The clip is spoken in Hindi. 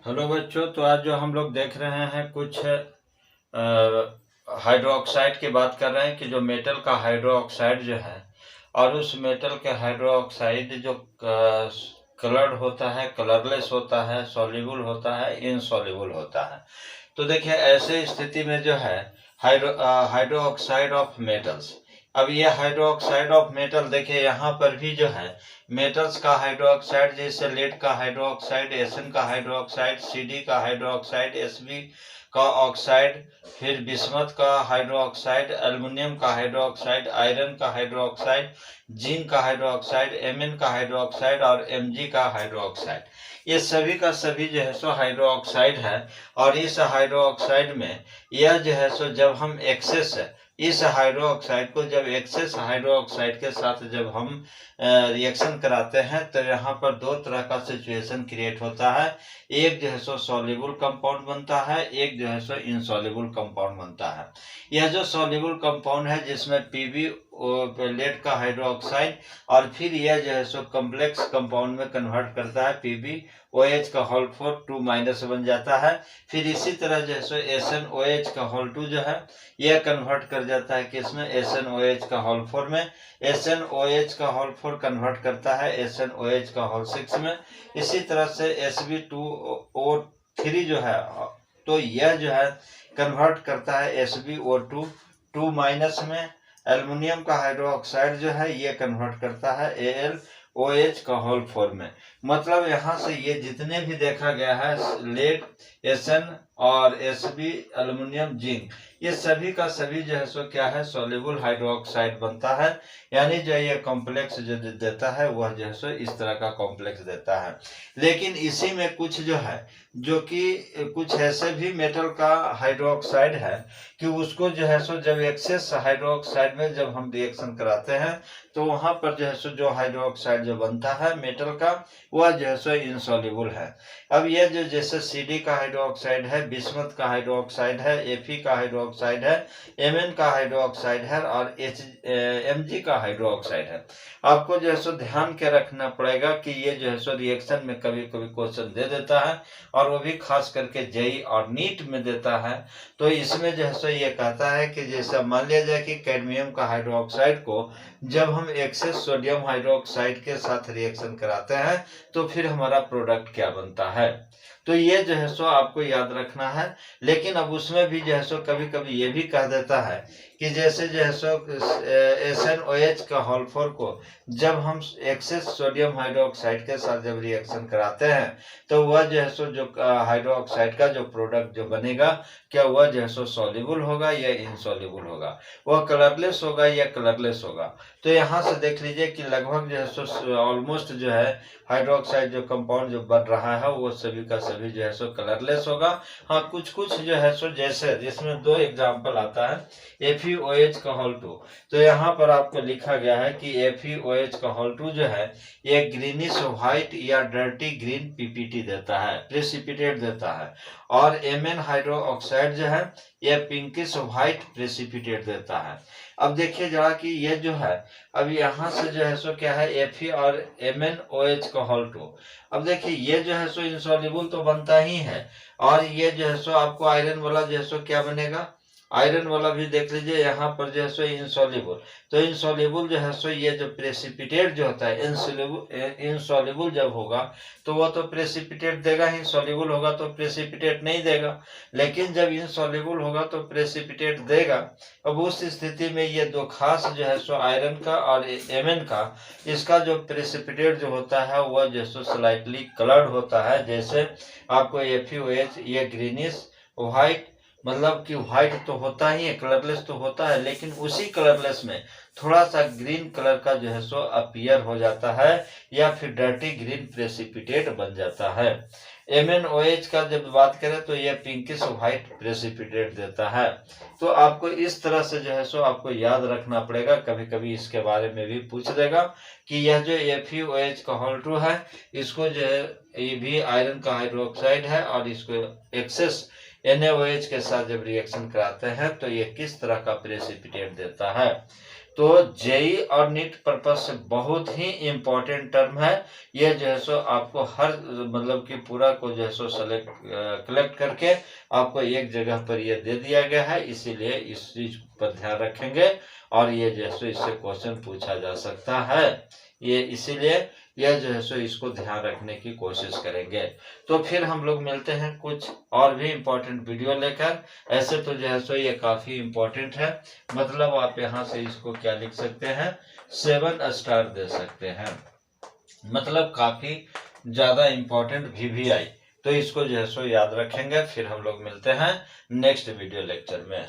हेलो बच्चों, तो आज जो हम लोग देख रहे हैं कुछ हाइड्रोक्साइड की बात कर रहे हैं कि जो मेटल का हाइड्रोक्साइड जो है और उस मेटल के हाइड्रोक्साइड जो कलर्ड होता है, कलरलेस होता है, सॉल्युबल होता है, इनसॉल्युबल होता है। तो देखिए ऐसे स्थिति में जो है हाइड्रोक्साइड ऑफ मेटल्स। अब ये हाइड्रोक्साइड ऑफ मेटल देखिए यहाँ पर भी जो है मेटल्स का हाइड्रोक्साइड, जैसे लेड का हाइड्रोक्साइड, एसएन का हाइड्रोक्साइड, सीडी का हाइड्रोक्साइड, एसबी का ऑक्साइड, फिर बिस्मथ का हाइड्रोक्साइड, एल्युमिनियम का हाइड्रोक्साइड, आयरन का हाइड्रोक्साइड, जिंक का हाइड्रोक्साइड, एमएन का हाइड्रोक्साइड और एमजी का हाइड्रोक्साइड, ये सभी का सभी जो है सो हाइड्रोक्साइड है। और इस हाइड्रोक्साइड में यह जो है सो जब हम एक्सेस इस हाइड्रोक्साइड को जब एक्सेस हाइड्रोक्साइड के साथ जब हम रिएक्शन कराते हैं तो यहाँ पर दो तरह का सिचुएशन क्रिएट होता है। एक जो है सो सॉल्युबल कंपाउंड बनता है, एक जो है सो इनसॉल्युबल कंपाउंड बनता है। यह जो सॉल्युबल कंपाउंड है जिसमें पीबी लेड का हाइड्रोक्साइड और फिर यह जो है सो कॉम्प्लेक्स कंपाउंड में कन्वर्ट करता है, पीबी OH का होल 4 2 माइनस बन जाता है। फिर इसी तरह जो है सो SnOH का होल 2 जो है यह कन्वर्ट कर जाता है किसमें, SnOH का होल 4 में। SnOH का होल 4 कन्वर्ट करता है SnOH का होल 6 में। इसी तरह से Sb2O3 जो है तो यह जो है कन्वर्ट करता है SbO2 2 माइनस में। एल्युमिनियम का हाइड्रोक्साइड जो है ये कन्वर्ट करता है AlOH का होल 4 में। मतलब यहाँ से ये जितने भी देखा गया है लेड, Sn और Sb, एल्युमिनियम, जिंक, ये सभी का सभी जो है सो क्या है, सॉल्युबल हाइड्रोक्साइड बनता है। यानी जो ये कॉम्प्लेक्स जो देता है वह जो है सो इस तरह का कॉम्प्लेक्स देता है। लेकिन इसी में कुछ जो है जो कि कुछ ऐसे भी मेटल का हाइड्रोक्साइड है कि उसको जो है सो जब एक्सेस हाइड्रोक्साइड में जब हम रिएक्शन कराते हैं तो वहां पर जो है सो जो हाइड्रोक्साइड जो बनता है मेटल का वह जो है सो इनसॉल्युबल है। अब ये जो जैसे सीडी का हाइड्रोक्साइड है, बिस्मथ का हाइड्रोक्साइड है, एफी का हाइड्रोक्साइड है, एमएन का हाइड्रोक्साइड है और एमजी का हाइड्रोक्साइड है। आपको जो है सो ध्यान के रखना पड़ेगा कि ये जो है सो रिएक्शन में कभी कभी क्वेश्चन दे देता है और वो भी खास करके जेई और नीट में देता है। तो इसमें जो है सो ये कहता है कि जैसा मान लिया जाए कि कैडमियम का हाइड्रोक्साइड को जब हम एक्सेस सोडियम हाइड्रोक्साइड के साथ रिएक्शन कराते हैं तो फिर हमारा प्रोडक्ट क्या बनता है। तो ये जो है सो आपको याद रखना है। लेकिन अब उसमें भी जो है सो कभी कभी ये भी कह देता है कि जैसे जो है सो SnOH का होल 4 को जब हम एक्सेस सोडियम हाइड्रोक्साइड के साथ जब रिएक्शन कराते हैं तो वह जो है सो जो हाइड्रोक्साइड का जो प्रोडक्ट जो बनेगा क्या वह जो है सो सॉल्युबल होगा या इनसॉल्युबल होगा, वह कलरलेस होगा या कलरलेस होगा। तो यहाँ से देख लीजिए कि लगभग जो है सो ऑलमोस्ट जो है हाइड्रोक्साइड जो कंपाउंड जो बन रहा है वो सभी का सभी जो है सो कलरलेस होगा। हाँ, कुछ कुछ जो है सो जैसे जिसमें दो एग्जांपल आता है FeOH का होल 2। तो यहाँ पर आपको लिखा गया है कि FeOH का होल 2 जो है ये ग्रीनिश व्हाइट या डर्टी ग्रीन पीपीटी देता है, प्रेसिपिटेट देता है। और Mn हाइड्रोक्साइड जो है ये पिंकिश व्हाइट प्रेसिपिटेट देता है। अब देखिए जरा कि ये जो है अब यहाँ से जो है सो क्या है Fe और MnOH का होल 2। अब देखिए ये जो है सो इनसॉल्युबल तो बनता ही है और ये जो है सो आपको आयरन वाला जो है सो क्या बनेगा, आयरन वाला भी देख लीजिए यहाँ पर जो है सो इनसॉल्युबल। तो इनसॉल्युबल जो है सो ये जो प्रेसिपिटेट जो होता है इनसॉल्युबल जब होगा तो वो तो प्रेसिपिटेट देगा ही, सॉल्युबल होगा तो प्रेसिपिटेट नहीं देगा। लेकिन जब इनसॉल्युबल होगा तो प्रेसिपिटेट देगा। अब उस स्थिति में ये दो खास जो है सो आयरन का और Mn का इसका जो प्रेसिपिटेट जो होता है वह जो सो स्लाइटली कलर्ड होता है। जैसे आपको FeOH ये ग्रीनिश व्हाइट, मतलब कि व्हाइट तो होता ही है, कलरलेस तो होता है, लेकिन उसी कलरलेस में थोड़ा सा ग्रीन कलर का जो है सो अपीयर हो जाता है या फिर डर्टी ग्रीन प्रेसिपिटेट बन जाता है। MnOH का जब बात करें तो यह पिंकिश व्हाइट प्रेसिपिटेट देता है। तो आपको इस तरह से जो है सो आपको याद रखना पड़ेगा, कभी कभी इसके बारे में भी पूछ देगा कि यह जो FeOH का होल 2 है इसको जो है ये भी आयरन का हाइड्रोक्साइड है और इसको एक्सेस NaOH के साथ जब रिएक्शन कराते हैं तो ये किस तरह का प्रेसिपिटेट देता है। तो जेई और नीट पर्पज से बहुत ही इम्पोर्टेंट टर्म है ये, जो है सो आपको हर मतलब कि पूरा को जो है सो कलेक्ट करके आपको एक जगह पर ये दे दिया गया है, इसीलिए इस चीज पर ध्यान रखेंगे और ये जो है सो इससे क्वेश्चन पूछा जा सकता है, ये इसीलिए यह जो है सो इसको ध्यान रखने की कोशिश करेंगे। तो फिर हम लोग मिलते हैं कुछ और भी इम्पोर्टेंट वीडियो लेकर। ऐसे तो जो है सो ये काफी इम्पोर्टेंट है, मतलब आप यहाँ से इसको क्या लिख सकते हैं, 7 स्टार दे सकते हैं, मतलब काफी ज्यादा इम्पोर्टेंट VVI। तो इसको जो है सो याद रखेंगे। फिर हम लोग मिलते हैं नेक्स्ट वीडियो लेक्चर में।